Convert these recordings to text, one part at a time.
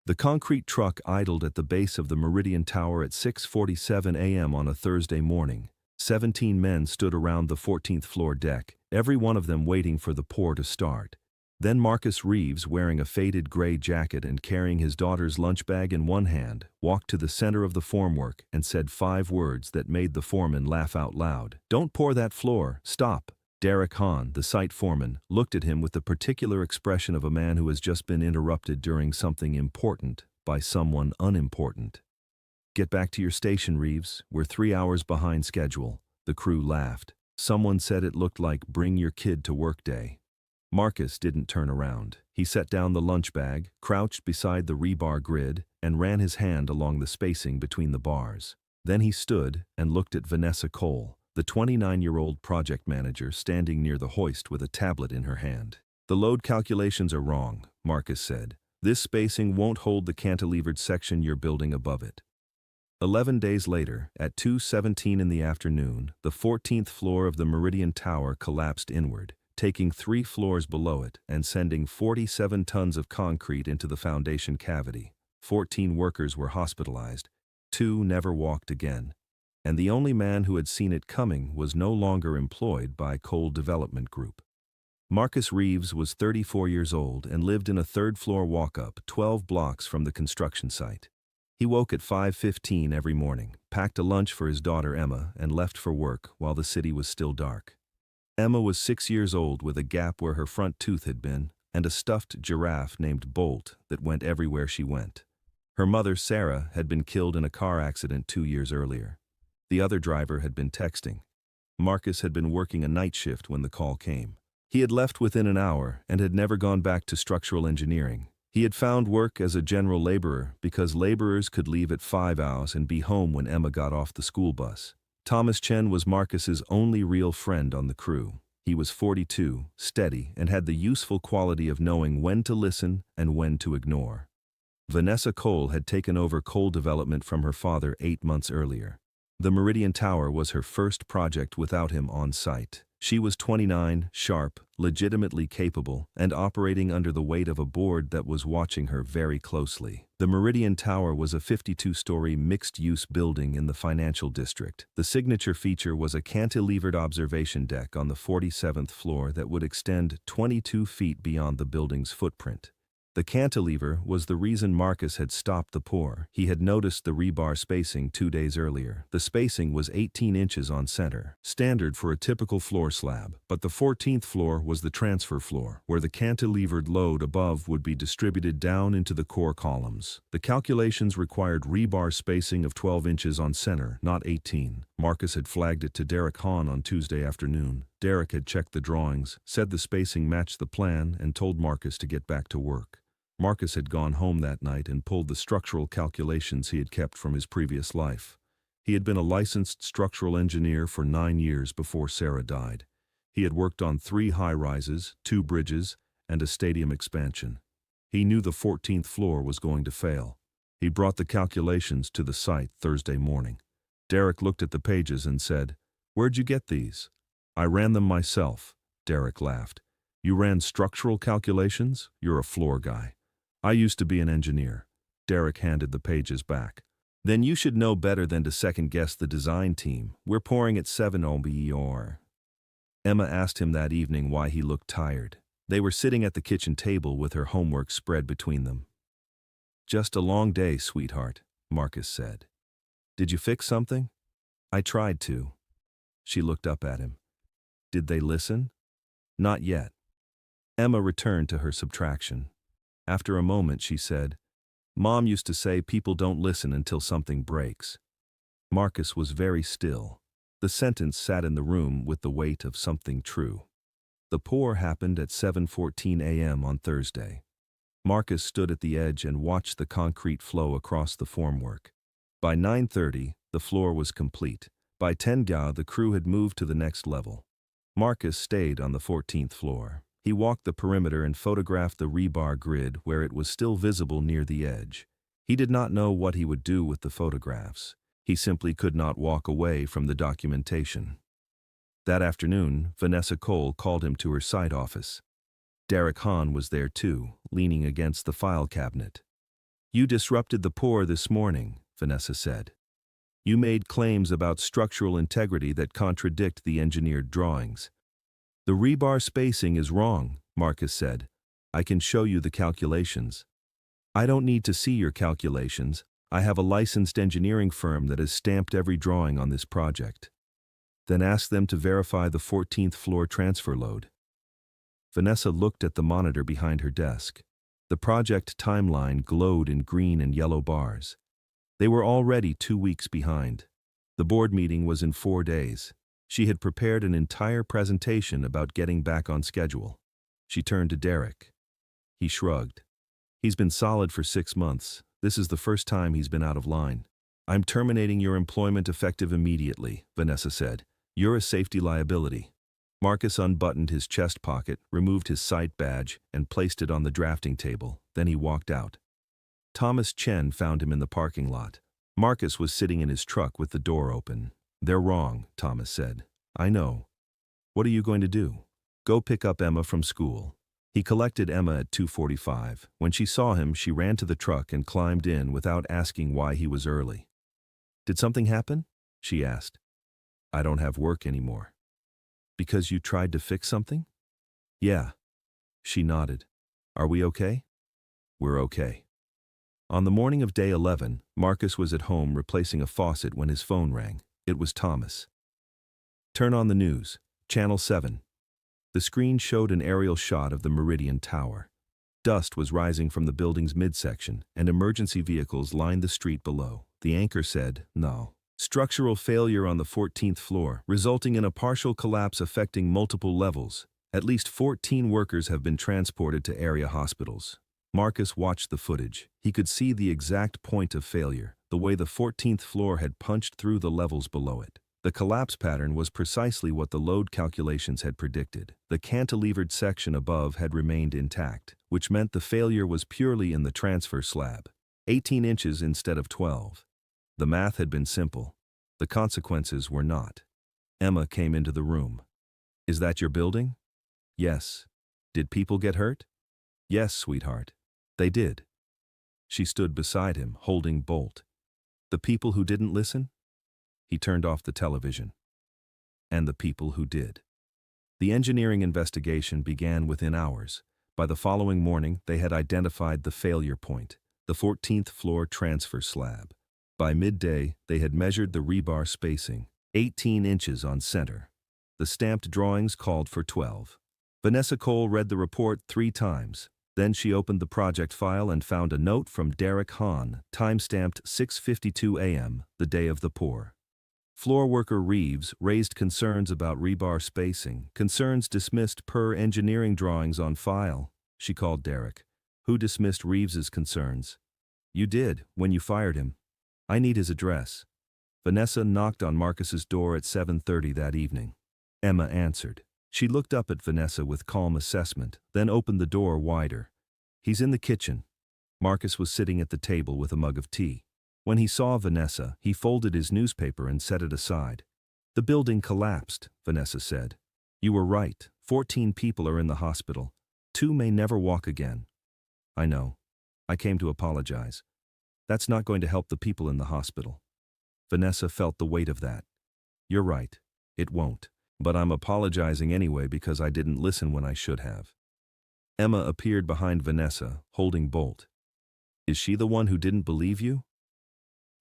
The concrete truck idled at the base of the Meridian Tower at 6:47 a.m. on a Thursday morning. 17 men stood around the 14th floor deck, every one of them waiting for the pour to start. Then Marcus Reeves, wearing a faded gray jacket and carrying his daughter's lunch bag in one hand, walked to the center of the formwork and said 5 words that made the foreman laugh out loud. "Don't pour that floor, stop." Derek Hahn, the site foreman, looked at him with the particular expression of a man who has just been interrupted during something important by someone unimportant. "Get back to your station, Reeves. We're 3 hours behind schedule." The crew laughed. Someone said it looked like bring your kid to work day. Marcus didn't turn around. He set down the lunch bag, crouched beside the rebar grid, and ran his hand along the spacing between the bars. Then he stood and looked at Vanessa Cole, the 29-year-old project manager, standing near the hoist with a tablet in her hand. "The load calculations are wrong," Marcus said. "This spacing won't hold the cantilevered section you're building above it." 11 days later, at 2:17 in the afternoon, the 14th floor of the Meridian Tower collapsed inward, taking 3 floors below it and sending 47 tons of concrete into the foundation cavity. 14 workers were hospitalized. 2 never walked again. And the only man who had seen it coming was no longer employed by Cole Development Group. Marcus Reeves was 34 years old and lived in a third-floor walk-up 12 blocks from the construction site. He woke at 5:15 every morning, packed a lunch for his daughter Emma, and left for work while the city was still dark. Emma was 6 years old with a gap where her front tooth had been, and a stuffed giraffe named Bolt that went everywhere she went. Her mother, Sarah, had been killed in a car accident 2 years earlier. The other driver had been texting. Marcus had been working a night shift when the call came. He had left within an hour and had never gone back to structural engineering. He had found work as a general laborer because laborers could leave at 5 hours and be home when Emma got off the school bus. Thomas Chen was Marcus's only real friend on the crew. He was 42, steady, and had the useful quality of knowing when to listen and when to ignore. Vanessa Cole had taken over coal development from her father 8 months earlier. The Meridian Tower was her first project without him on site. She was 29, sharp, legitimately capable, and operating under the weight of a board that was watching her very closely. The Meridian Tower was a 52-story mixed-use building in the financial district. The signature feature was a cantilevered observation deck on the 47th floor that would extend 22 feet beyond the building's footprint. The cantilever was the reason Marcus had stopped the pour. He had noticed the rebar spacing 2 days earlier. The spacing was 18 inches on center, standard for a typical floor slab, but the 14th floor was the transfer floor, where the cantilevered load above would be distributed down into the core columns. The calculations required rebar spacing of 12 inches on center, not 18. Marcus had flagged it to Derek Hahn on Tuesday afternoon. Derek had checked the drawings, said the spacing matched the plan, and told Marcus to get back to work. Marcus had gone home that night and pulled the structural calculations he had kept from his previous life. He had been a licensed structural engineer for 9 years before Sarah died. He had worked on 3 high-rises, 2 bridges, and a stadium expansion. He knew the 14th floor was going to fail. He brought the calculations to the site Thursday morning. Derek looked at the pages and said, "Where'd you get these?" "I ran them myself," Derek laughed. "You ran structural calculations? You're a floor guy." "I used to be an engineer." Derek handed the pages back. "Then you should know better than to second-guess the design team. We're pouring at 7 OBER." Emma asked him that evening why he looked tired. They were sitting at the kitchen table with her homework spread between them. "Just a long day, sweetheart," Marcus said. "Did you fix something?" "I tried to." She looked up at him. "Did they listen?" "Not yet." Emma returned to her subtraction. After a moment, she said, "Mom used to say people don't listen until something breaks." Marcus was very still. The sentence sat in the room with the weight of something true. The pour happened at 7:14 a.m. on Thursday. Marcus stood at the edge and watched the concrete flow across the formwork. By 9:30, the floor was complete. By 10 GA, the crew had moved to the next level. Marcus stayed on the 14th floor. He walked the perimeter and photographed the rebar grid where it was still visible near the edge. He did not know what he would do with the photographs. He simply could not walk away from the documentation. That afternoon, Vanessa Cole called him to her site office. Derek Hahn was there too, leaning against the file cabinet. You disrupted the pour this morning, Vanessa said. You made claims about structural integrity that contradict the engineered drawings. The rebar spacing is wrong, Marcus said. I can show you the calculations. I don't need to see your calculations. I have a licensed engineering firm that has stamped every drawing on this project. Then ask them to verify the 14th floor transfer load. Vanessa looked at the monitor behind her desk. The project timeline glowed in green and yellow bars. They were already 2 weeks behind. The board meeting was in 4 days. She had prepared an entire presentation about getting back on schedule. She turned to Derek. He shrugged. He's been solid for 6 months. This is the first time he's been out of line. I'm terminating your employment effective immediately, Vanessa said. You're a safety liability. Marcus unbuttoned his chest pocket, removed his site badge, and placed it on the drafting table. Then he walked out. Thomas Chen found him in the parking lot. Marcus was sitting in his truck with the door open. They're wrong, Thomas said. I know. What are you going to do? Go pick up Emma from school. He collected Emma at 2:45. When she saw him, she ran to the truck and climbed in without asking why he was early. Did something happen? She asked. I don't have work anymore. Because you tried to fix something? Yeah. She nodded. Are we okay? We're okay. On the morning of day 11, Marcus was at home replacing a faucet when his phone rang. It was Thomas. Turn on the news. Channel 7. The screen showed an aerial shot of the Meridian Tower. Dust was rising from the building's midsection, and emergency vehicles lined the street below. The anchor said, No. Structural failure on the 14th floor, resulting in a partial collapse affecting multiple levels. At least 14 workers have been transported to area hospitals. Marcus watched the footage. He could see the exact point of failure, the way the 14th floor had punched through the levels below it. The collapse pattern was precisely what the load calculations had predicted. The cantilevered section above had remained intact, which meant the failure was purely in the transfer slab. 18 inches instead of 12. The math had been simple. The consequences were not. Emma came into the room. Is that your building? Yes. Did people get hurt? Yes, sweetheart. They did. She stood beside him, holding Bolt. The people who didn't listen? He turned off the television. And the people who did. The engineering investigation began within hours. By the following morning, they had identified the failure point, the 14th floor transfer slab. By midday, they had measured the rebar spacing, 18 inches on center. The stamped drawings called for 12. Vanessa Cole read the report 3 times. Then she opened the project file and found a note from Derek Hahn, time-stamped 6:52 a.m., the day of the pour. Floor worker Reeves raised concerns about rebar spacing, concerns dismissed per engineering drawings on file. She called Derek. Who dismissed Reeves's concerns? You did, when you fired him. I need his address. Vanessa knocked on Marcus's door at 7:30 that evening. Emma answered. She looked up at Vanessa with calm assessment, then opened the door wider. He's in the kitchen. Marcus was sitting at the table with a mug of tea. When he saw Vanessa, he folded his newspaper and set it aside. The building collapsed, Vanessa said. You were right. 14 people are in the hospital. 2 may never walk again. I know. I came to apologize. That's not going to help the people in the hospital. Vanessa felt the weight of that. You're right. It won't. But I'm apologizing anyway because I didn't listen when I should have. Emma appeared behind Vanessa, holding Bolt. Is she the one who didn't believe you?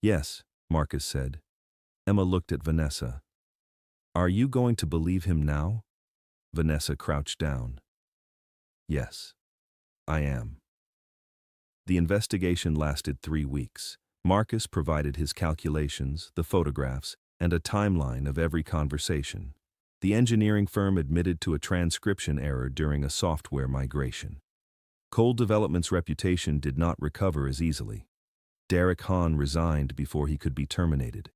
Yes, Marcus said. Emma looked at Vanessa. Are you going to believe him now? Vanessa crouched down. Yes, I am. The investigation lasted 3 weeks. Marcus provided his calculations, the photographs, and a timeline of every conversation. The engineering firm admitted to a transcription error during a software migration. Cole Development's reputation did not recover as easily. Derek Hahn resigned before he could be terminated.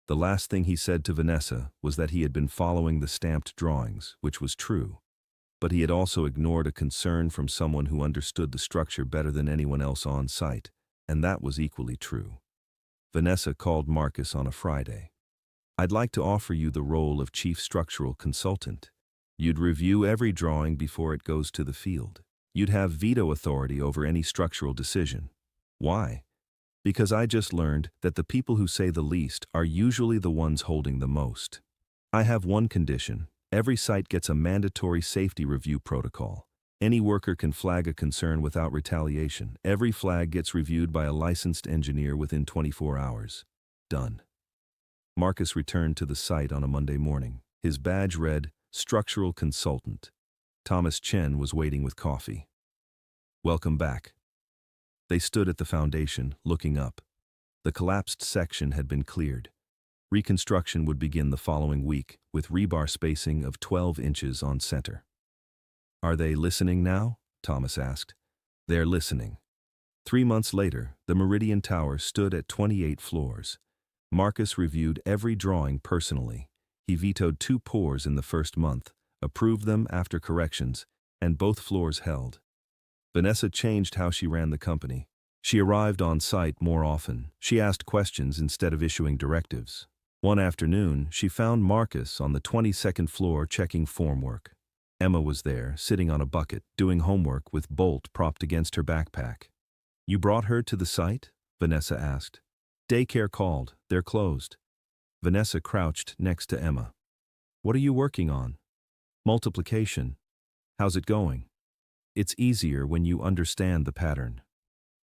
The last thing he said to Vanessa was that he had been following the stamped drawings, which was true. But he had also ignored a concern from someone who understood the structure better than anyone else on site, and that was equally true. Vanessa called Marcus on a Friday. I'd like to offer you the role of chief structural consultant. You'd review every drawing before it goes to the field. You'd have veto authority over any structural decision. Why? Because I just learned that the people who say the least are usually the ones holding the most. I have one condition. Every site gets a mandatory safety review protocol. Any worker can flag a concern without retaliation. Every flag gets reviewed by a licensed engineer within 24 hours. Done. Marcus returned to the site on a Monday morning. His badge read, Structural Consultant. Thomas Chen was waiting with coffee. Welcome back. They stood at the foundation, looking up. The collapsed section had been cleared. Reconstruction would begin the following week, with rebar spacing of 12 inches on center. Are they listening now? Thomas asked. They're listening. 3 months later, the Meridian Tower stood at 28 floors. Marcus reviewed every drawing personally. He vetoed 2 pours in the first month, approved them after corrections, and both floors held. Vanessa changed how she ran the company. She arrived on site more often. She asked questions instead of issuing directives. One afternoon, she found Marcus on the 22nd floor checking formwork. Emma was there, sitting on a bucket, doing homework with Bolt propped against her backpack. You brought her to the site? Vanessa asked. Daycare called. They're closed. Vanessa crouched next to Emma. What are you working on? Multiplication. How's it going? It's easier when you understand the pattern.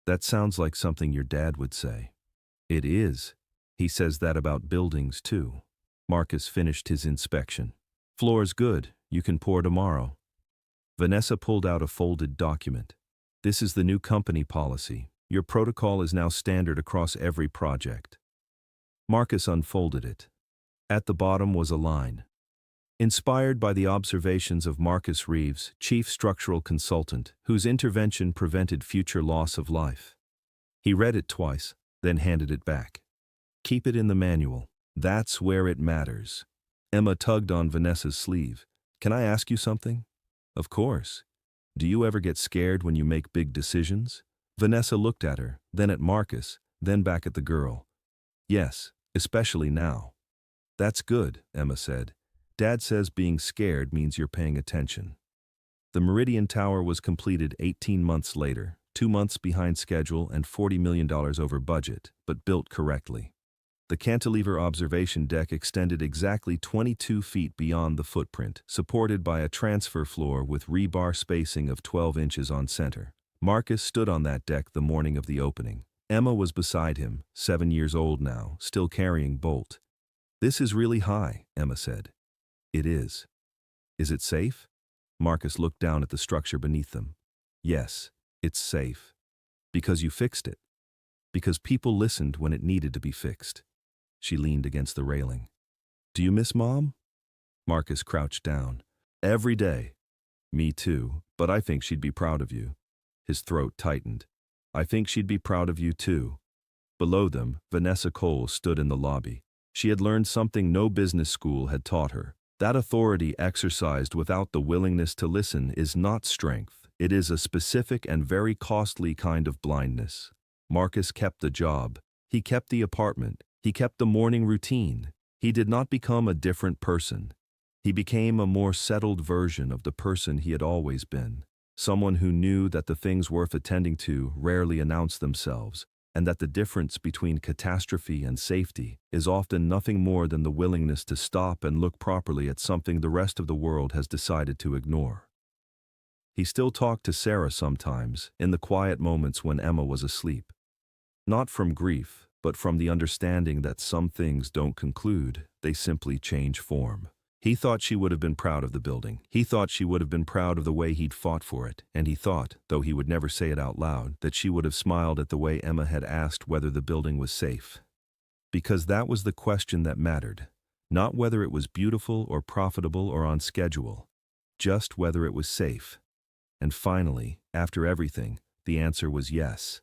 That sounds like something your dad would say. It is. He says that about buildings too. Marcus finished his inspection. Floor's good. You can pour tomorrow. Vanessa pulled out a folded document. This is the new company policy. Your protocol is now standard across every project. Marcus unfolded it. At the bottom was a line. Inspired by the observations of Marcus Reeves, chief structural consultant, whose intervention prevented future loss of life. He read it twice, then handed it back. Keep it in the manual. That's where it matters. Emma tugged on Vanessa's sleeve. Can I ask you something? Of course. Do you ever get scared when you make big decisions? Vanessa looked at her, then at Marcus, then back at the girl. Yes, especially now. That's good, Emma said. Dad says being scared means you're paying attention. The Meridian Tower was completed 18 months later, 2 months behind schedule and $40 million over budget, but built correctly. The cantilever observation deck extended exactly 22 feet beyond the footprint, supported by a transfer floor with rebar spacing of 12 inches on center. Marcus stood on that deck the morning of the opening. Emma was beside him, 7 years old now, still carrying Bolt. This is really high, Emma said. It is. Is it safe? Marcus looked down at the structure beneath them. Yes, it's safe. Because you fixed it. Because people listened when it needed to be fixed. She leaned against the railing. Do you miss Mom? Marcus crouched down. Every day. Me too, but I think she'd be proud of you. His throat tightened. I think she'd be proud of you too. Below them, Vanessa Cole stood in the lobby. She had learned something no business school had taught her. That authority exercised without the willingness to listen is not strength. It is a specific and very costly kind of blindness. Marcus kept the job. He kept the apartment. He kept the morning routine. He did not become a different person. He became a more settled version of the person he had always been. Someone who knew that the things worth attending to rarely announce themselves, and that the difference between catastrophe and safety is often nothing more than the willingness to stop and look properly at something the rest of the world has decided to ignore. He still talked to Sarah sometimes, in the quiet moments when Emma was asleep. Not from grief, but from the understanding that some things don't conclude, they simply change form. He thought she would have been proud of the building. He thought she would have been proud of the way he'd fought for it, and he thought, though he would never say it out loud, that she would have smiled at the way Emma had asked whether the building was safe. Because that was the question that mattered, not whether it was beautiful or profitable or on schedule, just whether it was safe. And finally, after everything, the answer was yes.